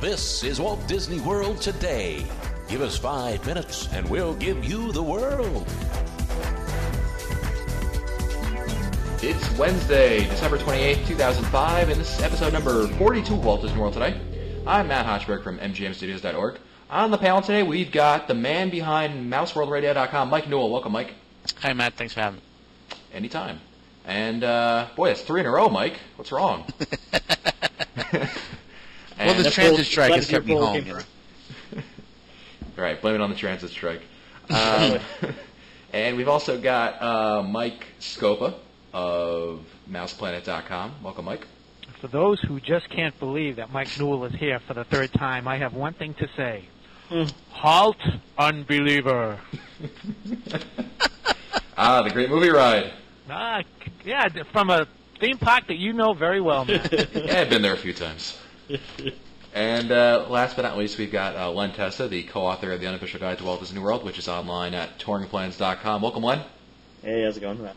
This is Walt Disney World Today. Give us 5 minutes and we'll give you the world. It's Wednesday, December 28th, 2005, and this is episode number 42 of Walt Disney World Today. I'm Matt Hochberg from MGMstudios.org. On the panel today, we've got the man behind MouseWorldRadio.com, Mike Newell. Welcome, Mike. Hi, Matt. Thanks for having me. Anytime. And, boy, it's 3 in a row, Mike. What's wrong? Well, the transit strike has kept me home. Right, blame it on the transit strike. And we've also got Mike Scopa of MousePlanet.com. Welcome, Mike. For those who just can't believe that Mike Newell is here for the third time, I have one thing to say. Halt, unbeliever. The great movie ride. Yeah, from a theme park that you know very well, man. Yeah, I've been there a few times. And last but not least, we've got Len Testa, the co-author of The Unofficial Guide to Walt Disney World, which is online at touringplans.com. Welcome, Len. Hey, how's it going, Matt?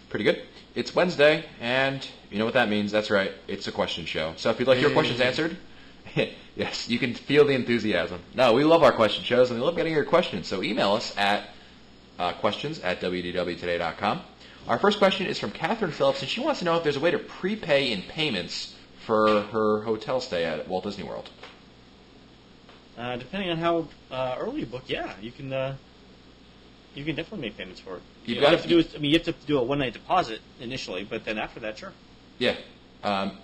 Pretty good. It's Wednesday, and you know what that means. That's right. It's a question show. So if you'd like your questions answered, yes, you can feel the enthusiasm. No, we love our question shows, and we love getting your questions. So email us at questions@wdwtoday.com. Our first question is from Catherine Phillips, and she wants to know if there's a way to prepay in payments for her hotel stay at Walt Disney World. Depending on how early you book, yeah, you can definitely make payments for it. You have to do a one-night deposit initially, but then after that, sure. Yeah.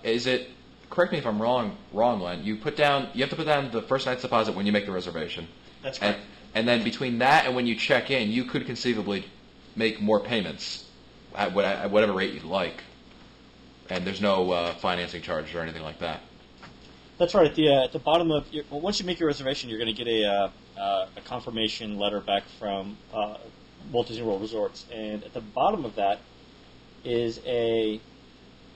Is it? Correct me if I'm wrong, Len. You have to put down the first night's deposit when you make the reservation. That's correct. And then between that and when you check in, you could conceivably make more payments at whatever rate you'd like. And there's no financing charges or anything like that. That's right. At the bottom of once you make your reservation, you're going to get a confirmation letter back from Walt Disney World Resorts, and at the bottom of that is a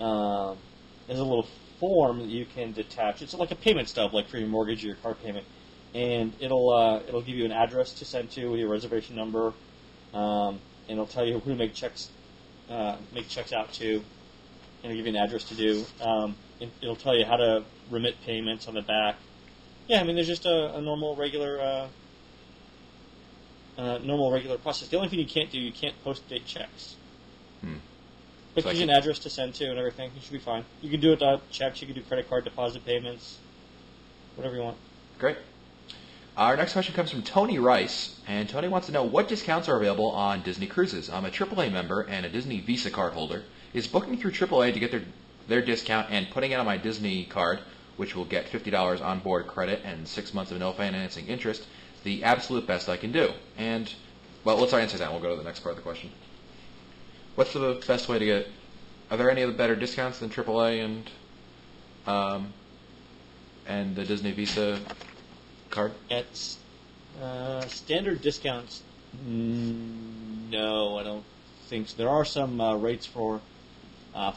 little form that you can detach. It's like a payment stub, like for your mortgage or your car payment, and it'll give you an address to send to with your reservation number, and it'll tell you who to make checks out to. And it'll give you an address to do. It'll tell you how to remit payments on the back. Yeah, I mean, there's just a normal, regular process. The only thing you can't post-date checks. But it gives you an address to send to and everything. You should be fine. You can do it checks. You can do credit card deposit payments. Whatever you want. Great. Our next question comes from Tony Rice, and Tony wants to know what discounts are available on Disney cruises. I'm a AAA member and a Disney Visa card holder. Is booking through AAA to get their discount and putting it on my Disney card, which will get $50 on board credit and 6 months of no financing interest, the absolute best I can do? And, well, let's answer that and we'll go to the next part of the question. What's the best way to get... Are there any other better discounts than AAA and the Disney Visa card? It's standard discounts. No, I don't think so. There are some rates for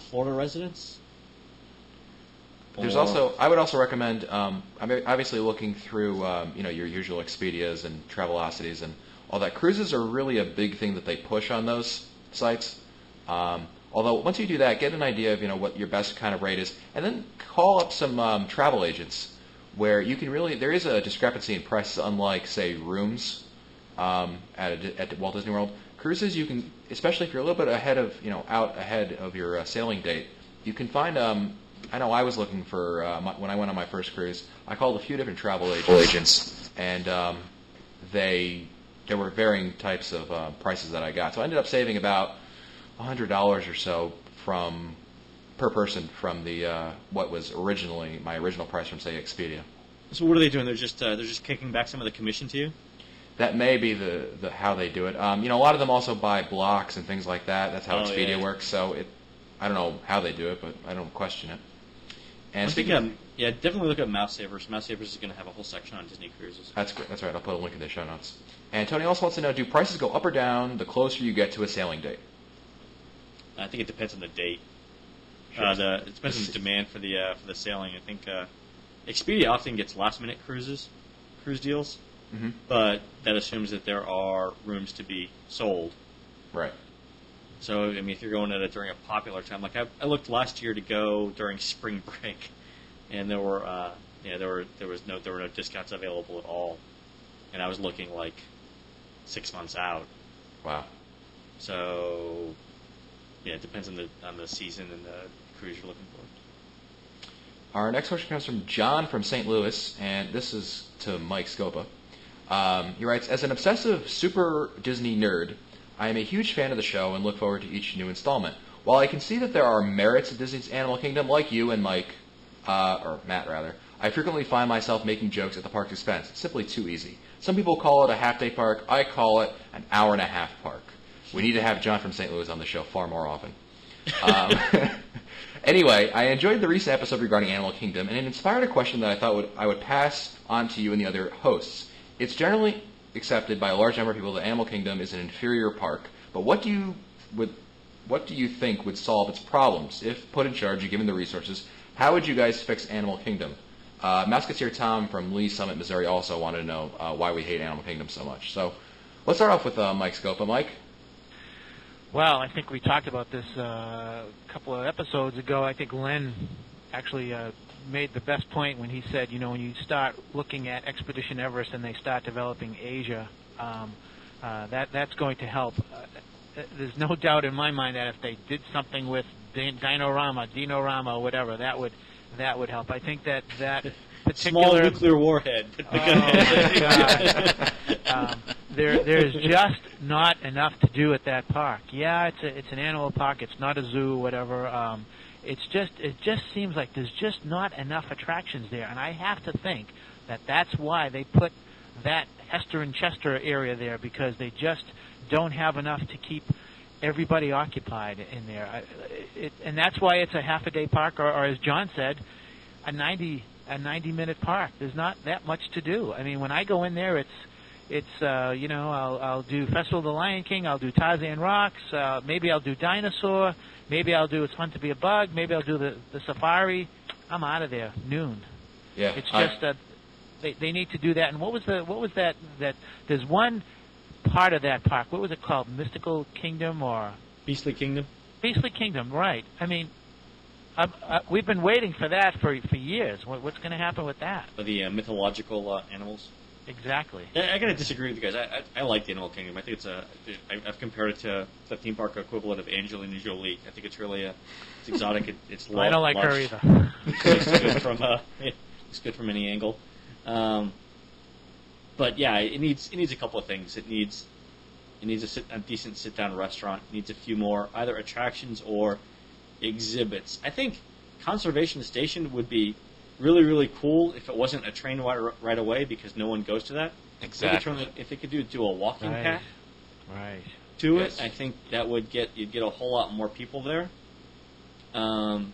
Florida residents. There's also, I would also recommend, I'm obviously looking through, your usual Expedias and Travelocities and all that. Cruises are really a big thing that they push on those sites. Although once you do that, get an idea of what your best kind of rate is, and then call up some travel agents where you can really, there is a discrepancy in prices, unlike say rooms at Walt Disney World. Cruises, you can, especially if you're a little bit ahead of, out ahead of your sailing date, you can find. I know I was looking for when I went on my first cruise. I called a few different travel agents, and there were varying types of prices that I got. So I ended up saving about $100 or so per person from the what was originally my original price from say Expedia. So what are they doing? They're just kicking back some of the commission to you? That may be the how they do it. A lot of them also buy blocks and things like that. That's how Expedia works. So I don't know how they do it, but I don't question it. And definitely look at Mouse Savers. Mouse Savers is going to have a whole section on Disney cruises. That's great. That's right. I'll put a link in the show notes. And Tony also wants to know: do prices go up or down the closer you get to a sailing date? I think it depends on the date. Sure. It depends on the demand for the sailing. I think Expedia often gets last-minute cruise deals. Mm-hmm. But that assumes that there are rooms to be sold. Right. So, I mean, if you're going at it during a popular time, like I looked last year to go during spring break, and there were Yeah, there were no discounts available at all, and I was looking like 6 months out. Wow. So, yeah, it depends on the season and the cruise you're looking for. Our next question comes from John from St. Louis, and this is to Mike Scopa. He writes, as an obsessive Super Disney nerd, I am a huge fan of the show and look forward to each new installment. While I can see that there are merits to Disney's Animal Kingdom, like you and Mike, or Matt rather, I frequently find myself making jokes at the park's expense. It's simply too easy. Some people call it a half-day park. I call it an hour-and-a-half park. We need to have John from St. Louis on the show far more often. Anyway, I enjoyed the recent episode regarding Animal Kingdom, and it inspired a question that I thought I would pass on to you and the other hosts. It's generally accepted by a large number of people that Animal Kingdom is an inferior park, but what do you think would solve its problems? If put in charge and given the resources, how would you guys fix Animal Kingdom? Musketeer Tom from Lee Summit, Missouri also wanted to know why we hate Animal Kingdom so much. So let's start off with Mike Scopa. Mike? Well, I think we talked about this a couple of episodes ago. I think Len actually made the best point when he said, when you start looking at Expedition Everest and they start developing Asia, that's going to help. There's no doubt in my mind that if they did something with Dinorama, whatever, that would help. I think that particular small nuclear warhead. There's just not enough to do at that park. Yeah, it's an animal park. It's not a zoo, whatever. It just seems like there's just not enough attractions there, and I have to think that that's why they put that Hester and Chester area there, because they just don't have enough to keep everybody occupied in there. And that's why it's a half-a-day park, or as John said, a 90-minute park. There's not that much to do. I mean, when I go in there, it's I'll do Festival of the Lion King, I'll do Tarzan Rocks, maybe I'll do Dinosaur, maybe I'll do It's Fun to Be a Bug, maybe I'll do the Safari. I'm out of there noon. Yeah, it's just that they need to do that. And what was that there's one part of that park. What was it called? Mystical Kingdom or Beastly Kingdom? Beastly Kingdom, right? I mean, we've been waiting for that for years. What's going to happen with that? For the mythological animals. Exactly. I gotta disagree with you guys. I like the Animal Kingdom. I think I've compared it to the theme park equivalent of Angelina Jolie. I think it's really it's exotic. It's I don't like her either. It's good from any angle. But yeah, it needs a couple of things. It needs a decent sit down restaurant. It needs a few more either attractions or exhibits. I think Conservation Station would be really, really cool if it wasn't a train right away, because no one goes to that. Exactly. If they could do a walking path to it, I think that you'd get a whole lot more people there. And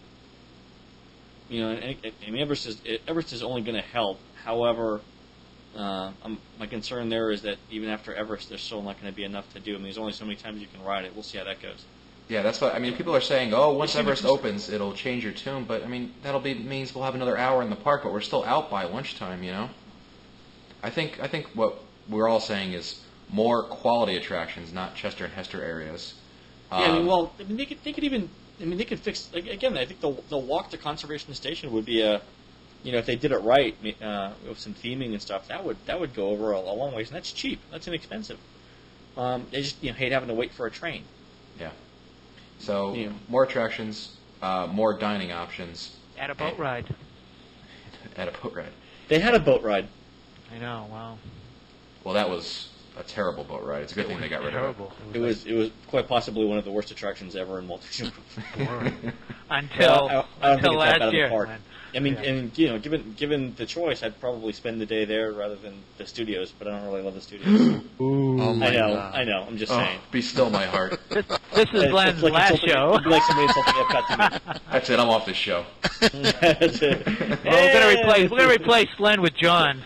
Everest is only going to help. However, my concern there is that even after Everest, there's still not going to be enough to do. I mean, there's only so many times you can ride it. We'll see how that goes. Yeah, that's what I mean. People are saying, once Everest opens, it'll change your tune. But I mean, means we'll have another hour in the park, but we're still out by lunchtime. I think what we're all saying is more quality attractions, not Chester and Hester areas. They could fix again. I think the walk to Conservation Station would be if they did it right with some theming and stuff, that would go over a long ways, and that's cheap. That's inexpensive. They just hate having to wait for a train. Yeah. So more attractions, more dining options. At a boat ride. At a boat ride. They had a boat ride. I know. Wow. Well, that was a terrible boat ride. It's a good thing they got rid of it. It was quite possibly one of the worst attractions ever in Walt Disney World. Until last year. I mean, and given the choice, I'd probably spend the day there rather than the studios. But I don't really love the studios. Ooh. Oh my God. I know. I'm just saying. Be still, my heart. This is Glenn's last show. It'd be like somebody insulting Epcot to me. That's it. I'm off this show. That's it. We're gonna replace Glenn with John.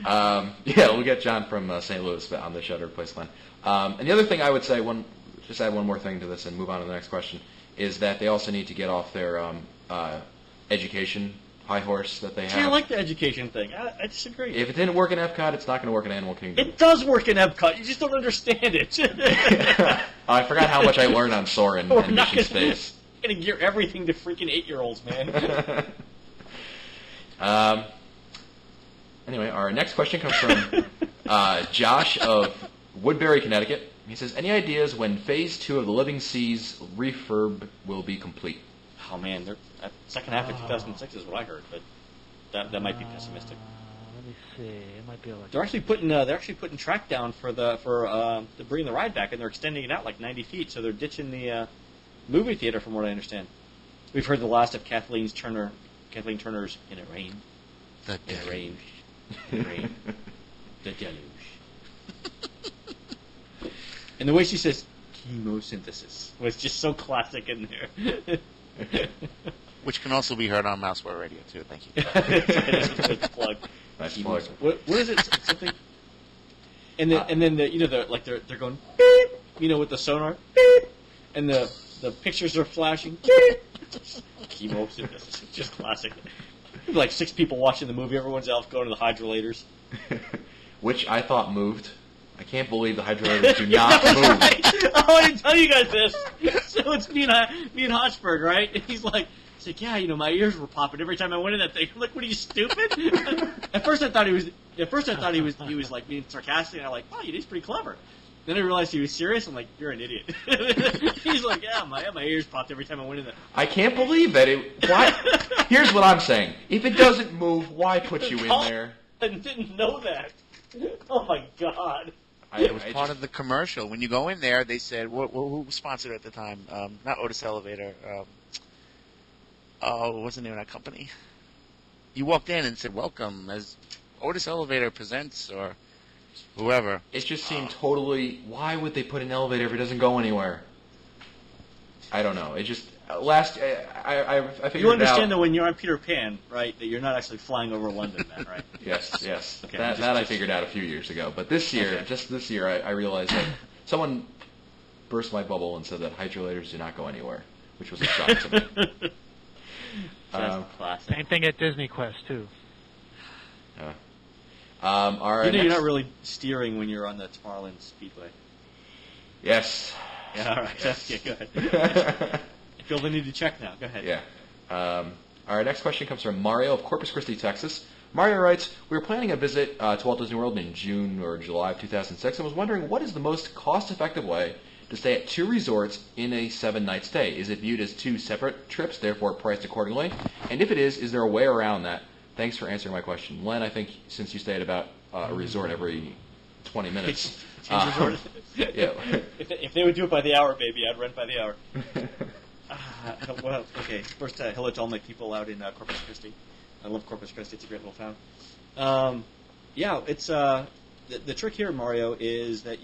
We'll get John from St. Louis on the show to replace Glenn. And the other thing I would say, just add one more thing to this and move on to the next question, is that they also need to get off their education high horse that they have. I like the education thing. I disagree. If it didn't work in Epcot, it's not going to work in Animal Kingdom. It does work in Epcot. You just don't understand it. I forgot how much I learned on Soarin' and Mission Space. We're going to gear everything to freaking 8-year-olds, man. Anyway, our next question comes from Josh of Woodbury, Connecticut. He says, any ideas when Phase 2 of the Living Seas refurb will be complete? Oh man, second half of 2006 is what I heard, but that might be pessimistic. Let me see. It might be like They're actually putting track down to bring the ride back, and they're extending it out like 90 feet. So they're ditching the movie theater, from what I understand. We've heard the last of Kathleen Turner's "In It Rained." The In it rained. In it rained. The deluge. And the way she says chemosynthesis was just so classic in there. Which can also be heard on Mouseware Radio too. Thank you. That's a plug. Nice plug. What is it? Something. And then they're going beep, with the sonar beep, and the pictures are flashing beep. Chemosynthesis, just classic. Like 6 people watching the movie, everyone's else going to the hydrolators. Which I thought moved. I can't believe the hydrolators do not move. Right. Oh, I didn't tell you guys this. So it's me and Hochberg, right? And he's like, yeah, my ears were popping every time I went in that thing. I'm like, what are you, stupid? At first I thought he was like being sarcastic, and I'm like, wow, he's pretty clever. Then I realized he was serious. I'm like, you're an idiot. He's like, yeah, my ears popped every time I went in there. I can't believe that why? Here's what I'm saying. If it doesn't move, why put you in there? I didn't know that. Oh my god. It was part of the commercial. When you go in there, they said, who was sponsored at the time? Not Otis Elevator. What was the name of that company? You walked in and said, welcome, as Otis Elevator presents, or whoever. It just seemed totally, why would they put an elevator if it doesn't go anywhere? I don't know. It just, I figured You understand out, that when you're on Peter Pan, right, that you're not actually flying over London then, right? Yes. Okay, that I figured out a few years ago. But this year, I realized that someone burst my bubble and said that hydrolators do not go anywhere, which was a shock to me. Classic. Same thing at Disney Quest too. You're not really steering when you're on the Tomorrowland Speedway. Yes. Yeah, all right. Yes. Okay, go ahead. I feel the need to check now. Go ahead. Yeah. Our next question comes from Mario of Corpus Christi, Texas. Mario writes, we were planning a visit to Walt Disney World in June or July of 2006 and was wondering what is the most cost-effective way to stay at 2 resorts in a 7-night stay. Is it viewed as 2 separate trips, therefore priced accordingly? And if it is there a way around that? Thanks for answering my question. Len, I think since you stay at about a resort every 20 minutes. Resort. Yeah. If they would do it by the hour, baby, I'd rent by the hour. Well, okay. First, hello to all my people out in Corpus Christi. I love Corpus Christi. It's a great little town. It's the trick here, Mario, is that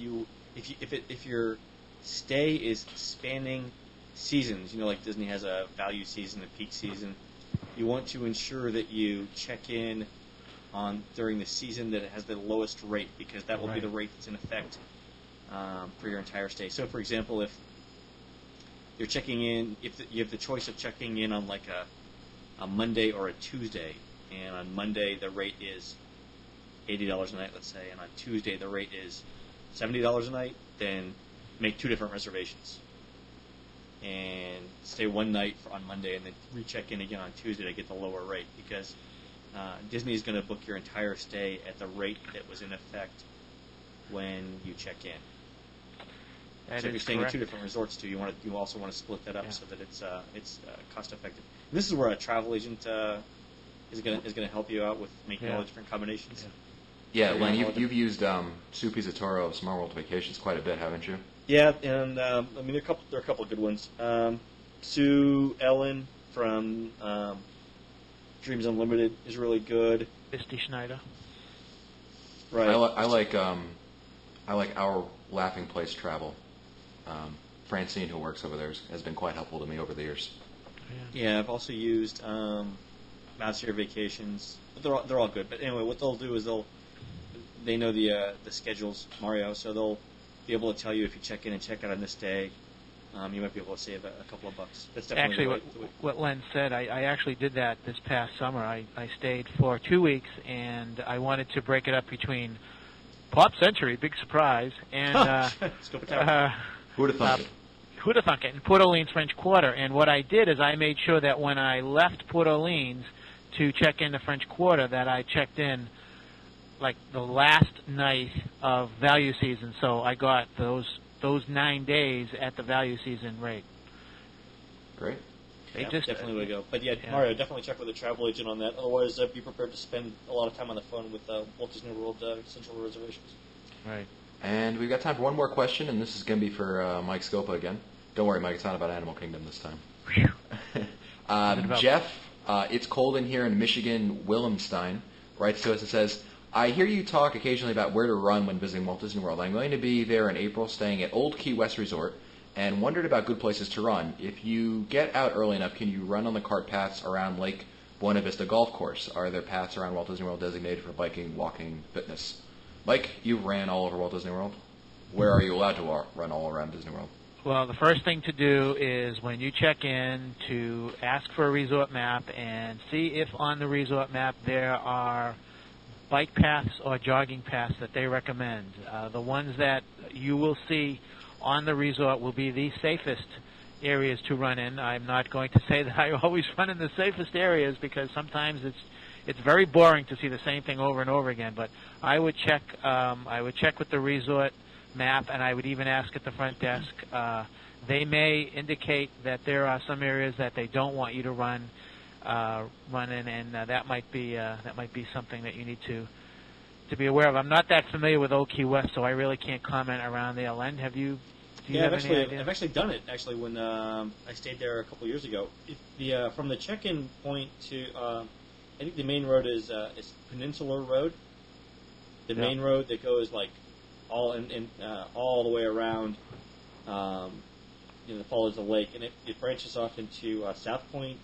if your stay is spanning seasons, like Disney has a value season, a peak season, you want to ensure that you check in during the season that it has the lowest rate, because that will be the rate that's in effect for your entire stay. So, for example, if you're checking in, if you have the choice of checking in on like a Monday or a Tuesday, and on Monday the rate is $80 a night, let's say, and on Tuesday the rate is $70 a night, then make 2 different reservations and stay 1 night on Monday and then recheck in again on Tuesday to get the lower rate, because Disney is going to book your entire stay at the rate that was in effect when you check in. That so if you're staying correct. at 2 different resorts too, you also want to split that up so that it's cost effective. And this is where a travel agent is going to help you out with making all the different combinations. Yeah, Len, you've used Sue Pizzatoro of Smart World Vacations quite a bit, haven't you? Yeah, and there are a couple of good ones. Sue Ellen from Dreams Unlimited is really good. Misty Schneider. Right. I like Our Laughing Place Travel. Francine, who works over there, has been quite helpful to me over the years. Yeah, I've also used Mouseketeer Vacations. But they're all good. But anyway, what they'll do is they know the schedules, Mario, so they'll be able to tell you if you check in and check out on this day, you might be able to save a couple of bucks. That's definitely actually what Len said. I actually did that this past summer. I stayed for 2 weeks, and I wanted to break it up between Pop Century, big surprise, and Who'd have thunk it? Who'd have thunk it? And Port Orleans French Quarter. And what I did is I made sure that when I left Port Orleans to check in the French Quarter that I checked in like the last night of value season, so I got those 9 days at the value season rate. Great. Definitely way to go. But yeah, Mario, definitely check with a travel agent on that. Otherwise, be prepared to spend a lot of time on the phone with Walt Disney World Central reservations. Right. And we've got time for one more question, and this is going to be for Mike Scopa again. Don't worry, Mike, it's not about Animal Kingdom this time. Jeff, it's cold in here in Michigan, Willemstein, writes to us and says, I hear you talk occasionally about where to run when visiting Walt Disney World. I'm going to be there in April, staying at Old Key West Resort, and wondered about good places to run. If you get out early enough, can you run on the cart paths around Lake Buena Vista Golf Course? Are there paths around Walt Disney World designated for biking, walking, fitness? Mike, you've ran all over Walt Disney World. Where are you allowed to run all around Disney World? Well, the first thing to do is when you check in to ask for a resort map and see if on the resort map there are bike paths or jogging paths that they recommend. The ones that you will see on the resort will be the safest areas to run in. I'm not going to say that I always run in the safest areas because sometimes it's very boring to see the same thing over and over again. But I would check with the resort map, and I would even ask at the front desk. They may indicate that there are some areas that they don't want you to run in, and that might be something that you need to be aware of. I'm not that familiar with Old Key West, so I really can't comment around there. Len, have you? I've actually done it. Actually, when I stayed there a couple years ago, from the check-in point to I think the main road is Peninsular Road. The main road that goes like all the way around. That follows the lake, and it branches off into South Point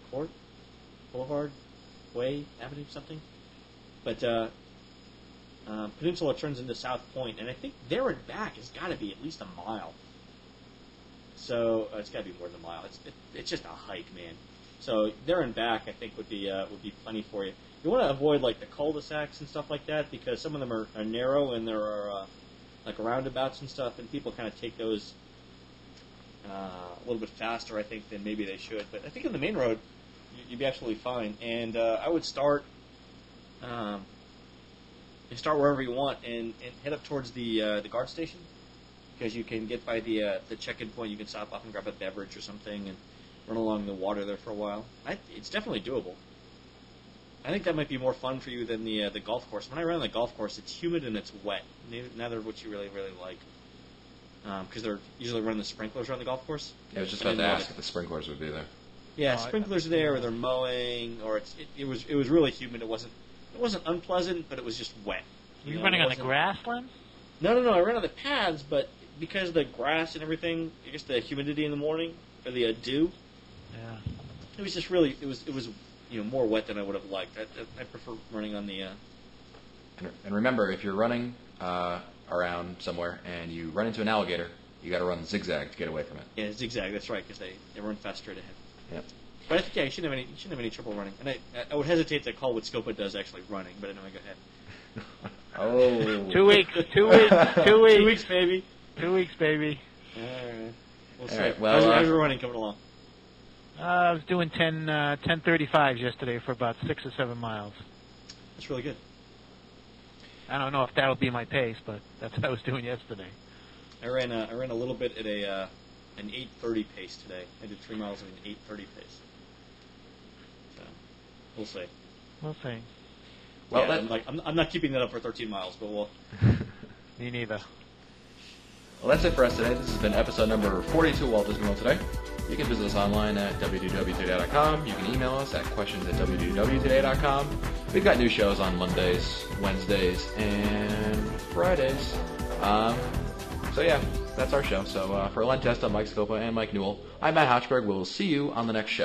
Court, Boulevard, Way, Avenue, something. But Peninsula turns into South Point, and I think there and back has got to be at least a mile. So it's got to be more than a mile. It's just a hike, man. So there and back, I think would be plenty for you. You want to avoid like the cul-de-sacs and stuff like that because some of them are narrow and there are like roundabouts and stuff, and people kind of take those a little bit faster, I think, than maybe they should. But I think on the main road, you'd be absolutely fine. And I would start wherever you want and head up towards the guard station because you can get by the check-in point. You can stop off and grab a beverage or something and run along the water there for a while. It's definitely doable. I think that might be more fun for you than the golf course. When I ran the golf course, it's humid and it's wet. Neither of which you really, really like. Because they're usually running the sprinklers around the golf course. Yeah, I was just about to ask if the sprinklers would be there. Yeah, sprinklers are there, or they're mowing, or it was really humid. It wasn't unpleasant, but it was just wet. You running on the grassland? No. I ran on the paths, but because of the grass and everything, I guess the humidity in the morning or the dew. Yeah. It was just really it was more wet than I would have liked. I prefer running on the. And remember, if you're running around somewhere and you run into an alligator, you got to run zigzag to get away from it. Yeah, zigzag. That's right, because they run fast straight ahead. Yeah. But I think you shouldn't have any trouble running. And I would hesitate to call what Scopa does actually running, but anyway, go ahead. Oh. 2 weeks. 2 weeks. 2 weeks. 2 weeks, baby. 2 weeks, baby. All right. We'll see. All right, well, how's your running coming along? I was doing 10:35 yesterday for about 6 or 7 miles. That's really good. I don't know if that'll be my pace, but that's what I was doing yesterday. I ran a little bit at an 8:30 pace today. I did 3 miles at an 8:30 pace. So we'll see. We'll see. Well, yeah, I'm not keeping that up for 13 miles, but we'll. Me neither. Well, that's it for us today. This has been episode number 42 of Walt Disney World Today. You can visit us online at www.today.com. You can email us at questions@www.today.com. We've got new shows on Mondays, Wednesdays, and Fridays. So yeah, that's our show. So for Len Testa, Mike Scopa, and Mike Newell, I'm Matt Hochberg. We'll see you on the next show.